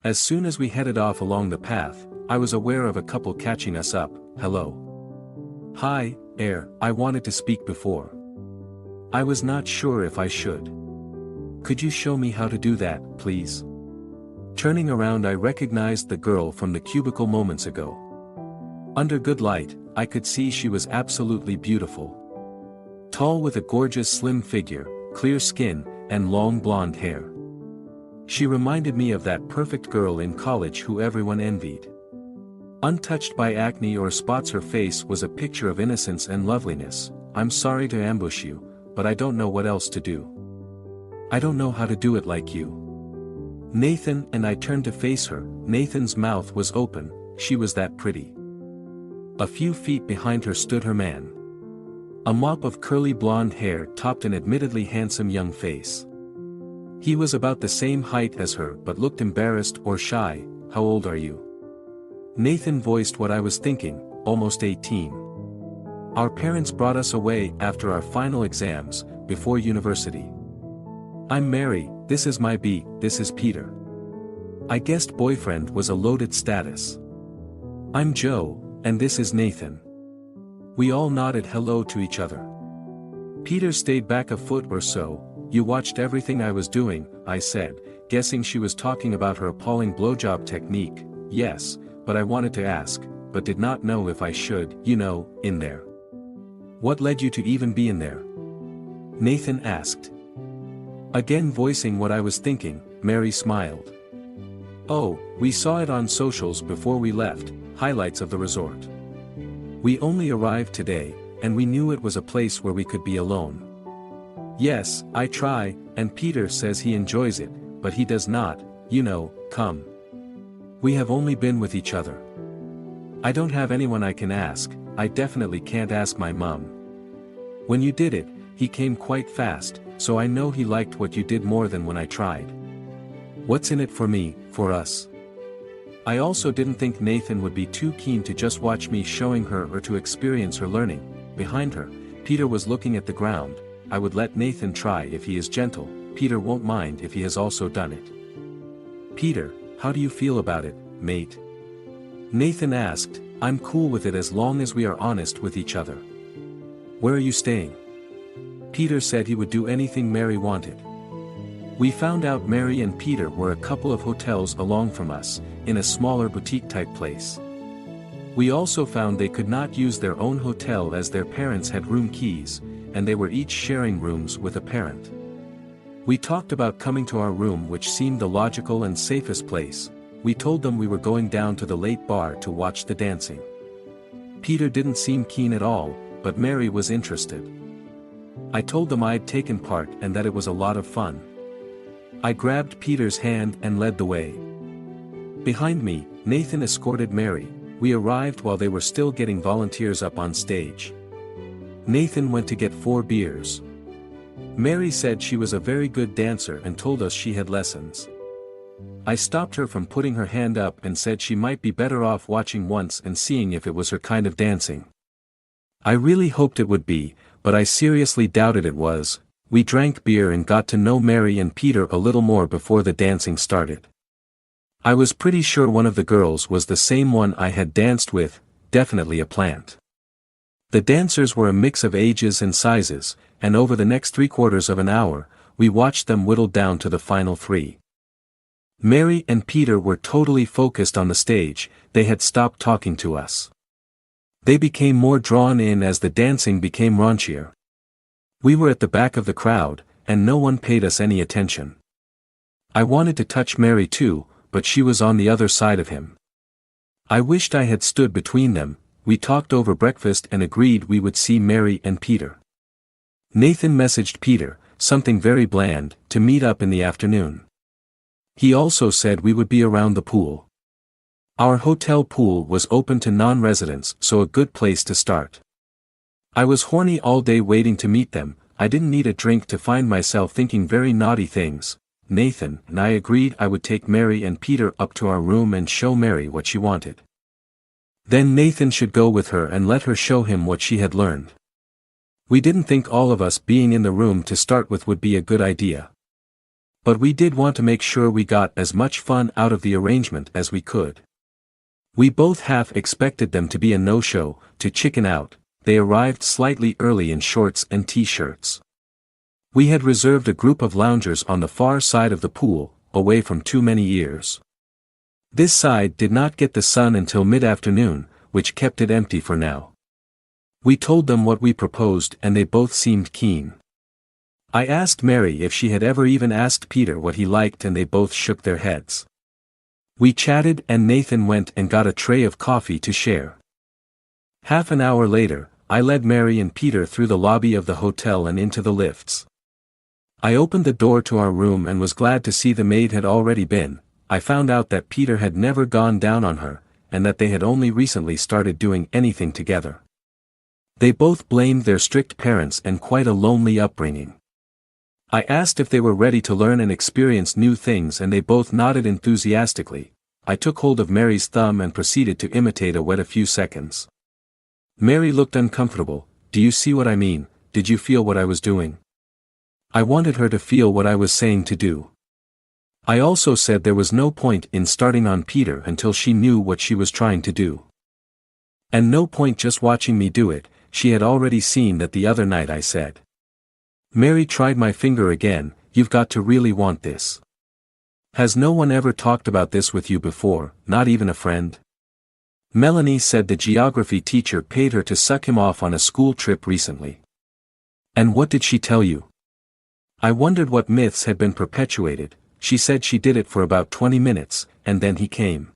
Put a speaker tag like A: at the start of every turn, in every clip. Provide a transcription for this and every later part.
A: As soon as we headed off along the path, I was aware of a couple catching us up. Hello. Hi, I wanted to speak before. I was not sure if I should. Could you show me how to do that, please? Turning around, I recognized the girl from the cubicle moments ago. Under good light, I could see she was absolutely beautiful. Tall with a gorgeous slim figure, clear skin, and long blonde hair. She reminded me of that perfect girl in college who everyone envied. Untouched by acne or spots, her face was a picture of innocence and loveliness. I'm sorry to ambush you, but I don't know what else to do. I don't know how to do it like you. Nathan, and I turned to face her. Nathan's mouth was open, she was that pretty. A few feet behind her stood her man. A mop of curly blonde hair topped an admittedly handsome young face. He was about the same height as her but looked embarrassed or shy. How old are you? Nathan voiced what I was thinking, almost 18. Our parents brought us away after our final exams, before university. I'm Mary, this is my this is Peter. I guessed boyfriend was a loaded status. I'm Joe, and this is Nathan. We all nodded hello to each other. Peter stayed back a foot or so. You watched everything I was doing, I said, guessing she was talking about her appalling blowjob technique. Yes, but I wanted to ask, but did not know if I should, in there. What led you to even be in there? Nathan asked. Again voicing what I was thinking, Mary smiled. Oh, we saw it on socials before we left, highlights of the resort. We only arrived today, and we knew it was a place where we could be alone. Yes, I try, and Peter says he enjoys it, but he does not, come. We have only been with each other. I don't have anyone I can ask. I definitely can't ask my mom. When you did it, he came quite fast, so I know he liked what you did more than when I tried. What's in it for me, for us? I also didn't think Nathan would be too keen to just watch me showing her or to experience her learning. Behind her, Peter was looking at the ground. I would let Nathan try if he is gentle. Peter won't mind if he has also done it. Peter, how do you feel about it, mate? Nathan asked. I'm cool with it as long as we are honest with each other. Where are you staying? Peter said he would do anything Mary wanted. We found out Mary and Peter were a couple of hotels along from us, in a smaller boutique-type place. We also found they could not use their own hotel as their parents had room keys, and they were each sharing rooms with a parent. We talked about coming to our room, which seemed the logical and safest place. We told them we were going down to the late bar to watch the dancing. Peter didn't seem keen at all, but Mary was interested. I told them I'd taken part and that it was a lot of fun. I grabbed Peter's hand and led the way. Behind me, Nathan escorted Mary. We arrived while they were still getting volunteers up on stage. Nathan went to get 4 beers. Mary said she was a very good dancer and told us she had lessons. I stopped her from putting her hand up and said she might be better off watching once and seeing if it was her kind of dancing. I really hoped it would be, but I seriously doubted it was. We drank beer and got to know Mary and Peter a little more before the dancing started. I was pretty sure one of the girls was the same one I had danced with, definitely a plant. The dancers were a mix of ages and sizes, and over the next 3/4 of an hour, we watched them whittle down to the final 3. Mary and Peter were totally focused on the stage. They had stopped talking to us. They became more drawn in as the dancing became raunchier. We were at the back of the crowd, and no one paid us any attention. I wanted to touch Mary too, but she was on the other side of him. I wished I had stood between them. We talked over breakfast and agreed we would see Mary and Peter. Nathan messaged Peter, something very bland, to meet up in the afternoon. He also said we would be around the pool. Our hotel pool was open to non-residents, so a good place to start. I was horny all day waiting to meet them. I didn't need a drink to find myself thinking very naughty things. Nathan and I agreed I would take Mary and Peter up to our room and show Mary what she wanted. Then Nathan should go with her and let her show him what she had learned. We didn't think all of us being in the room to start with would be a good idea. But we did want to make sure we got as much fun out of the arrangement as we could. We both half expected them to be a no-show, to chicken out. They arrived slightly early in shorts and t-shirts. We had reserved a group of loungers on the far side of the pool, away from too many ears. This side did not get the sun until mid-afternoon, which kept it empty for now. We told them what we proposed and they both seemed keen. I asked Mary if she had ever even asked Peter what he liked and they both shook their heads. We chatted and Nathan went and got a tray of coffee to share. Half an hour later, I led Mary and Peter through the lobby of the hotel and into the lifts. I opened the door to our room and was glad to see the maid had already been. I found out that Peter had never gone down on her, and that they had only recently started doing anything together. They both blamed their strict parents and quite a lonely upbringing. I asked if they were ready to learn and experience new things and they both nodded enthusiastically. I took hold of Mary's thumb and proceeded to imitate a wet a few seconds. Mary looked uncomfortable. Do you see what I mean? Did you feel what I was doing? I wanted her to feel what I was saying to do. I also said there was no point in starting on Peter until she knew what she was trying to do. And no point just watching me do it, she had already seen that the other night I said. Mary tried my finger again. You've got to really want this. Has no one ever talked about this with you before, not even a friend? Melanie said the geography teacher paid her to suck him off on a school trip recently. And what did she tell you? I wondered what myths had been perpetuated. She said she did it for about 20 minutes, and then he came.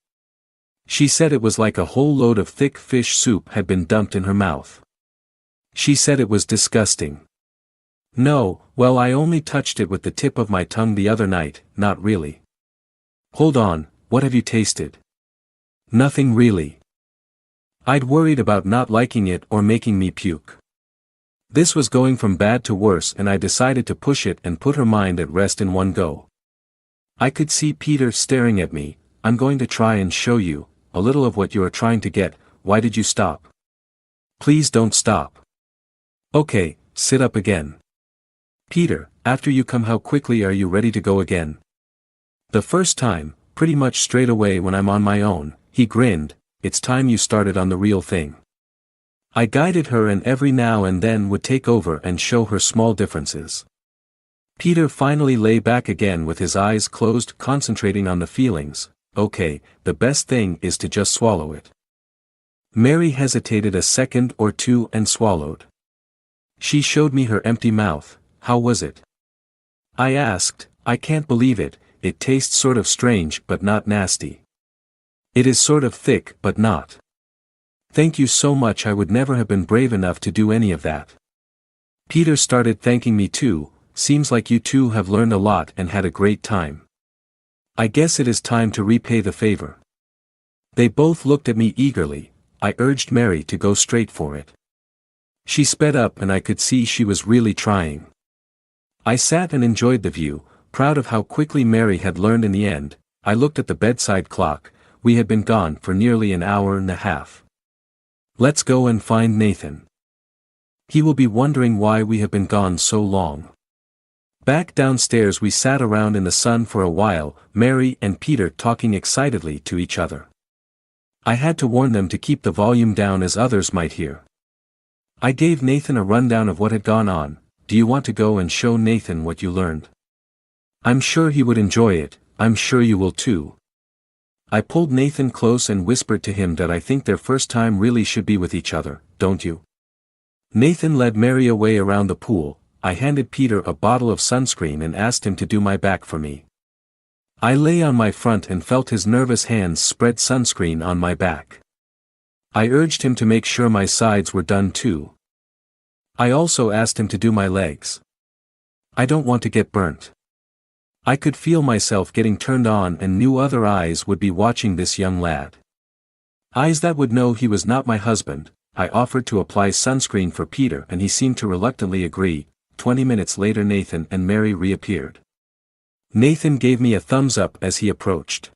A: She said it was like a whole load of thick fish soup had been dumped in her mouth. She said it was disgusting. No, well, I only touched it with the tip of my tongue the other night, not really. Hold on, what have you tasted? Nothing really. I'd worried about not liking it or making me puke. This was going from bad to worse and I decided to push it and put her mind at rest in one go. I could see Peter staring at me. I'm going to try and show you a little of what you are trying to get. Why did you stop? Please don't stop. Okay, sit up again. Peter, after you come, how quickly are you ready to go again? The first time, pretty much straight away when I'm on my own. He grinned. It's time you started on the real thing. I guided her and every now and then would take over and show her small differences. Peter finally lay back again with his eyes closed, concentrating on the feelings. Okay, the best thing is to just swallow it. Mary hesitated a second or two and swallowed. She showed me her empty mouth. How was it? I asked. I can't believe it. It tastes sort of strange but not nasty. It is sort of thick but not. Thank you so much. I would never have been brave enough to do any of that. Peter started thanking me too. Seems like you two have learned a lot and had a great time. I guess it is time to repay the favor. They both looked at me eagerly. I urged Mary to go straight for it. She sped up and I could see she was really trying. I sat and enjoyed the view, proud of how quickly Mary had learned in the end. I looked at the bedside clock. We had been gone for nearly an hour and a half. Let's go and find Nathan. He will be wondering why we have been gone so long. Back downstairs we sat around in the sun for a while, Mary and Peter talking excitedly to each other. I had to warn them to keep the volume down as others might hear. I gave Nathan a rundown of what had gone on. Do you want to go and show Nathan what you learned? I'm sure he would enjoy it. I'm sure you will too. I pulled Nathan close and whispered to him that I think their first time really should be with each other, don't you? Nathan led Mary away around the pool. I handed Peter a bottle of sunscreen and asked him to do my back for me. I lay on my front and felt his nervous hands spread sunscreen on my back. I urged him to make sure my sides were done too. I also asked him to do my legs. I don't want to get burnt. I could feel myself getting turned on and knew other eyes would be watching this young lad. Eyes that would know he was not my husband. I offered to apply sunscreen for Peter and he seemed to reluctantly agree. 20 minutes later Nathan and Mary reappeared. Nathan gave me a thumbs up as he approached.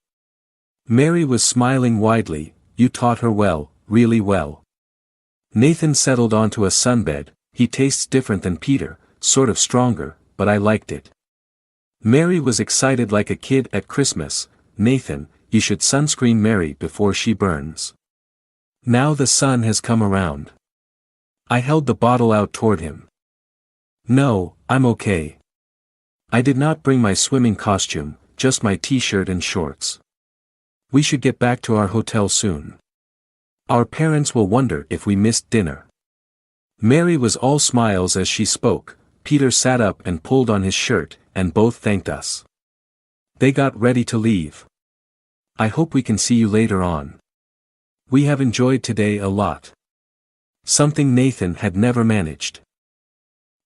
A: Mary was smiling widely. You taught her well, really well. Nathan settled onto a sunbed. He tastes different than Peter, sort of stronger, but I liked it. Mary was excited like a kid at Christmas. Nathan, you should sunscreen Mary before she burns. Now the sun has come around. I held the bottle out toward him. No, I'm okay. I did not bring my swimming costume, just my t-shirt and shorts. We should get back to our hotel soon. Our parents will wonder if we missed dinner. Mary was all smiles as she spoke. Peter sat up and pulled on his shirt, and both thanked us. They got ready to leave. I hope we can see you later on. We have enjoyed today a lot. Something Nathan had never managed.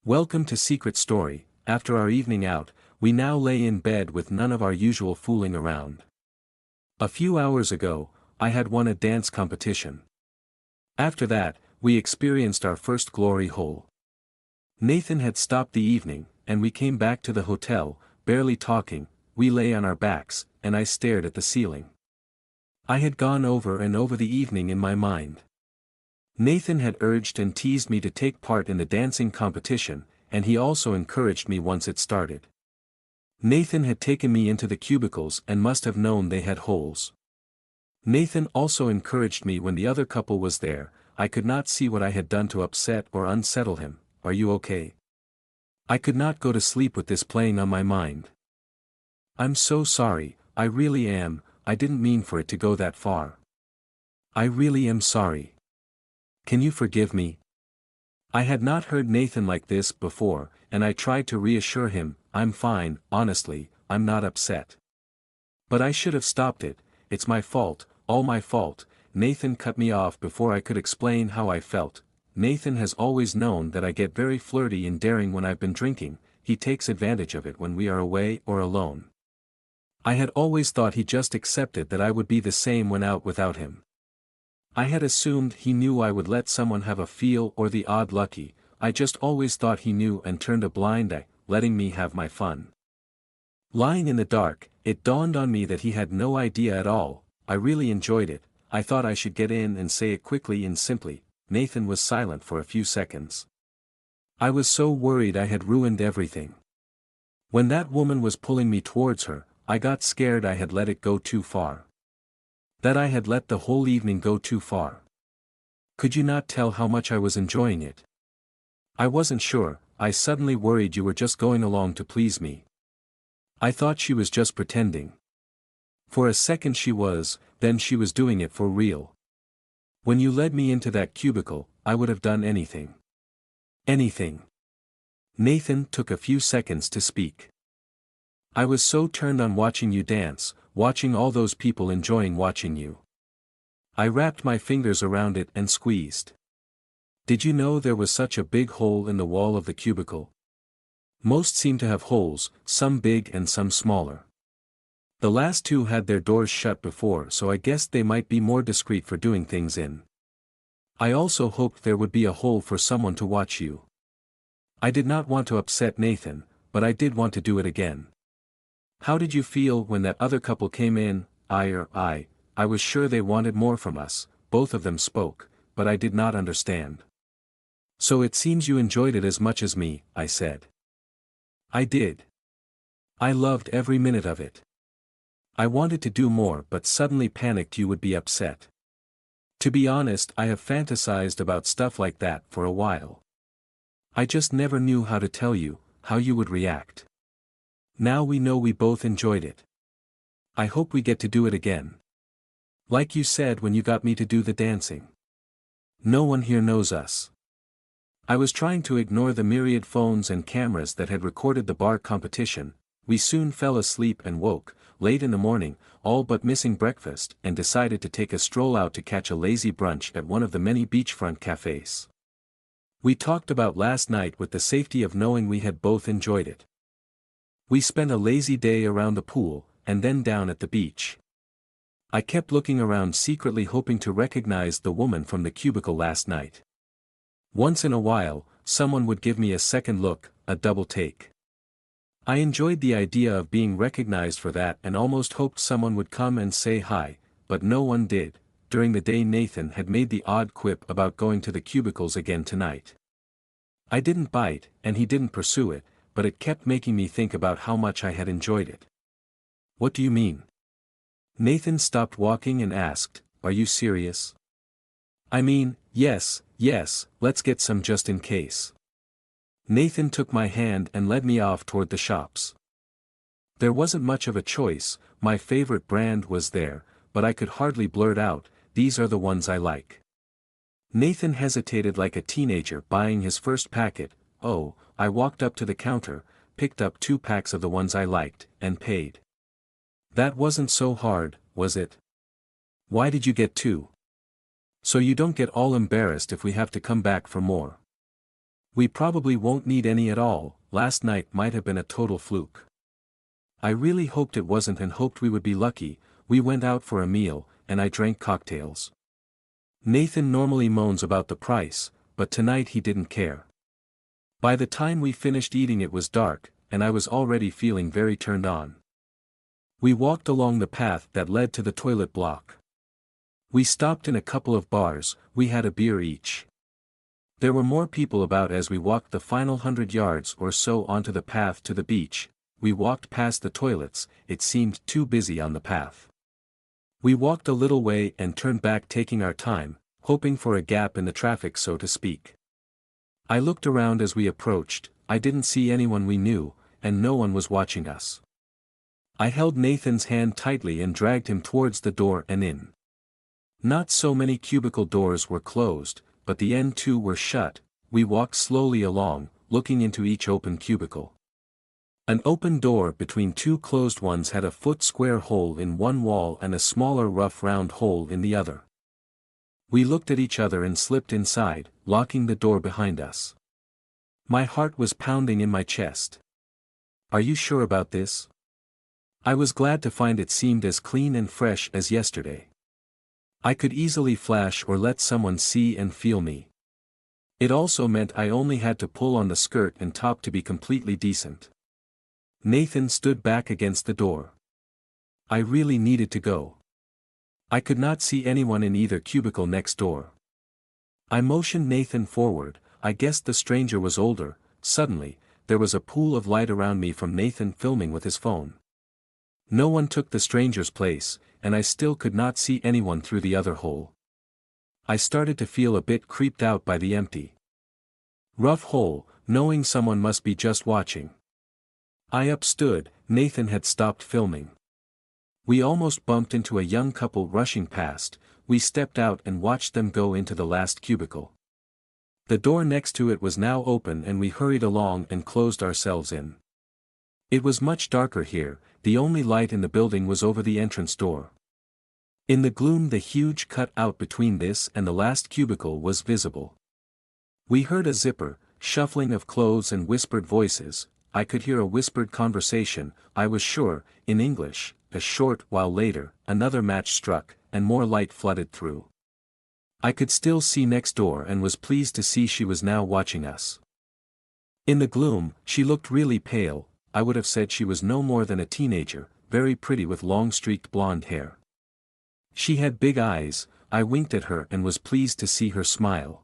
A: Welcome to Secret Story. After our evening out, we now lay in bed with none of our usual fooling around. A few hours ago, I had won a dance competition. After that, we experienced our first glory hole. Nathan had stopped the evening, and we came back to the hotel, barely talking. We lay on our backs, and I stared at the ceiling. I had gone over and over the evening in my mind. Nathan had urged and teased me to take part in the dancing competition, and he also encouraged me once it started. Nathan had taken me into the cubicles and must have known they had holes. Nathan also encouraged me when the other couple was there. I could not see what I had done to upset or unsettle him. Are you okay? I could not go to sleep with this playing on my mind. I'm so sorry, I really am. I didn't mean for it to go that far. I really am sorry. Can you forgive me? I had not heard Nathan like this before, and I tried to reassure him. I'm fine, honestly, I'm not upset. But I should have stopped it. It's my fault, all my fault. Nathan cut me off before I could explain how I felt. Nathan has always known that I get very flirty and daring when I've been drinking. He takes advantage of it when we are away or alone. I had always thought he just accepted that I would be the same when out without him. I had assumed he knew I would let someone have a feel or the odd lucky. I just always thought he knew and turned a blind eye, letting me have my fun. Lying in the dark, it dawned on me that he had no idea at all. I really enjoyed it. I thought I should get in and say it quickly and simply. Nathan was silent for a few seconds. I was so worried I had ruined everything. When that woman was pulling me towards her, I got scared I had let it go too far. That I had let the whole evening go too far. Could you not tell how much I was enjoying it? I wasn't sure. I suddenly worried you were just going along to please me. I thought she was just pretending. For a second she was, then she was doing it for real. When you led me into that cubicle, I would have done anything. Anything. Nathan took a few seconds to speak. I was so turned on watching you dance, watching all those people enjoying watching you. I wrapped my fingers around it and squeezed. Did you know there was such a big hole in the wall of the cubicle? Most seem to have holes, some big and some smaller. The last two had their doors shut before, so I guessed they might be more discreet for doing things in. I also hoped there would be a hole for someone to watch you. I did not want to upset Nathan, but I did want to do it again. How did you feel when that other couple came in? I was sure they wanted more from us. Both of them spoke, but I did not understand. So it seems you enjoyed it as much as me, I said. I did. I loved every minute of it. I wanted to do more but suddenly panicked you would be upset. To be honest, I have fantasized about stuff like that for a while. I just never knew how to tell you, how you would react. Now we know we both enjoyed it. I hope we get to do it again. Like you said when you got me to do the dancing. No one here knows us. I was trying to ignore the myriad phones and cameras that had recorded the bar competition. We soon fell asleep and woke, late in the morning, all but missing breakfast, and decided to take a stroll out to catch a lazy brunch at one of the many beachfront cafes. We talked about last night with the safety of knowing we had both enjoyed it. We spent a lazy day around the pool, and then down at the beach. I kept looking around secretly hoping to recognize the woman from the cubicle last night. Once in a while, someone would give me a second look, a double take. I enjoyed the idea of being recognized for that and almost hoped someone would come and say hi, but no one did. During the day Nathan had made the odd quip about going to the cubicles again tonight. I didn't bite, and he didn't pursue it, but it kept making me think about how much I had enjoyed it. What do you mean? Nathan stopped walking and asked, are you serious? I mean, yes, let's get some just in case. Nathan took my hand and led me off toward the shops. There wasn't much of a choice, my favorite brand was there, but I could hardly blurt out, these are the ones I like. Nathan hesitated like a teenager buying his first packet. Oh, I walked up to the counter, picked up 2 packs of the ones I liked, and paid. That wasn't so hard, was it? Why did you get 2? So you don't get all embarrassed if we have to come back for more. We probably won't need any at all, last night might have been a total fluke. I really hoped it wasn't and hoped we would be lucky. We went out for a meal, and I drank cocktails. Nathan normally moans about the price, but tonight he didn't care. By the time we finished eating it was dark, and I was already feeling very turned on. We walked along the path that led to the toilet block. We stopped in a couple of bars, we had a beer each. There were more people about as we walked the final 100 yards or so onto the path to the beach. We walked past the toilets, it seemed too busy on the path. We walked a little way and turned back taking our time, hoping for a gap in the traffic so to speak. I looked around as we approached, I didn't see anyone we knew, and no one was watching us. I held Nathan's hand tightly and dragged him towards the door and in. Not so many cubicle doors were closed, but the end 2 were shut. We walked slowly along, looking into each open cubicle. An open door between 2 closed ones had a foot square hole in one wall and a smaller rough round hole in the other. We looked at each other and slipped inside, locking the door behind us. My heart was pounding in my chest. Are you sure about this? I was glad to find it seemed as clean and fresh as yesterday. I could easily flash or let someone see and feel me. It also meant I only had to pull on the skirt and top to be completely decent. Nathan stood back against the door. I really needed to go. I could not see anyone in either cubicle next door. I motioned Nathan forward. I guessed the stranger was older. Suddenly, there was a pool of light around me from Nathan filming with his phone. No one took the stranger's place, and I still could not see anyone through the other hole. I started to feel a bit creeped out by the empty, rough hole, knowing someone must be just watching. I upstood. Nathan had stopped filming. We almost bumped into a young couple rushing past. We stepped out and watched them go into the last cubicle. The door next to it was now open and we hurried along and closed ourselves in. It was much darker here, the only light in the building was over the entrance door. In the gloom the huge cut out between this and the last cubicle was visible. We heard a zipper, shuffling of clothes and whispered voices. I could hear a whispered conversation, I was sure, in English. A short while later, another match struck, and more light flooded through. I could still see next door and was pleased to see she was now watching us. In the gloom, she looked really pale. I would have said she was no more than a teenager, very pretty with long streaked blonde hair. She had big eyes. I winked at her and was pleased to see her smile.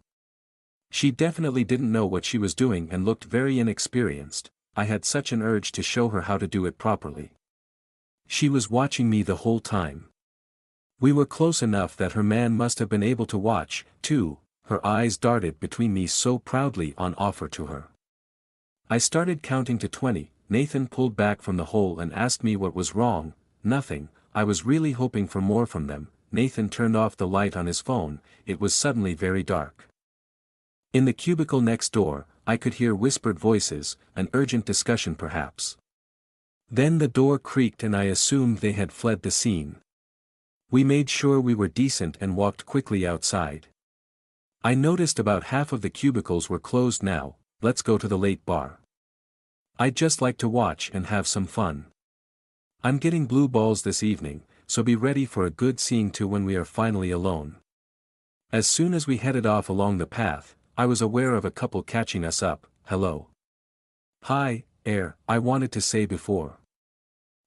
A: She definitely didn't know what she was doing and looked very inexperienced. I had such an urge to show her how to do it properly. She was watching me the whole time. We were close enough that her man must have been able to watch, too. Her eyes darted between me so proudly on offer to her. I started counting to 20, Nathan pulled back from the hole and asked me what was wrong. Nothing, I was really hoping for more from them. Nathan turned off the light on his phone, it was suddenly very dark. In the cubicle next door, I could hear whispered voices, an urgent discussion perhaps. Then the door creaked and I assumed they had fled the scene. We made sure we were decent and walked quickly outside. I noticed about half of the cubicles were closed now. Let's go to the late bar. I'd just like to watch and have some fun. I'm getting blue balls this evening, so be ready for a good seeing to when we are finally alone. As soon as we headed off along the path, I was aware of a couple catching us up. Hello. Hi, I wanted to say before.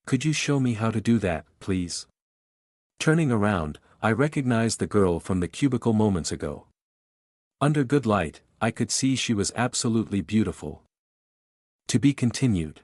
A: Could you show me how to do that, please? Turning around, I recognized the girl from the cubicle moments ago. Under good light, I could see she was absolutely beautiful. To be continued.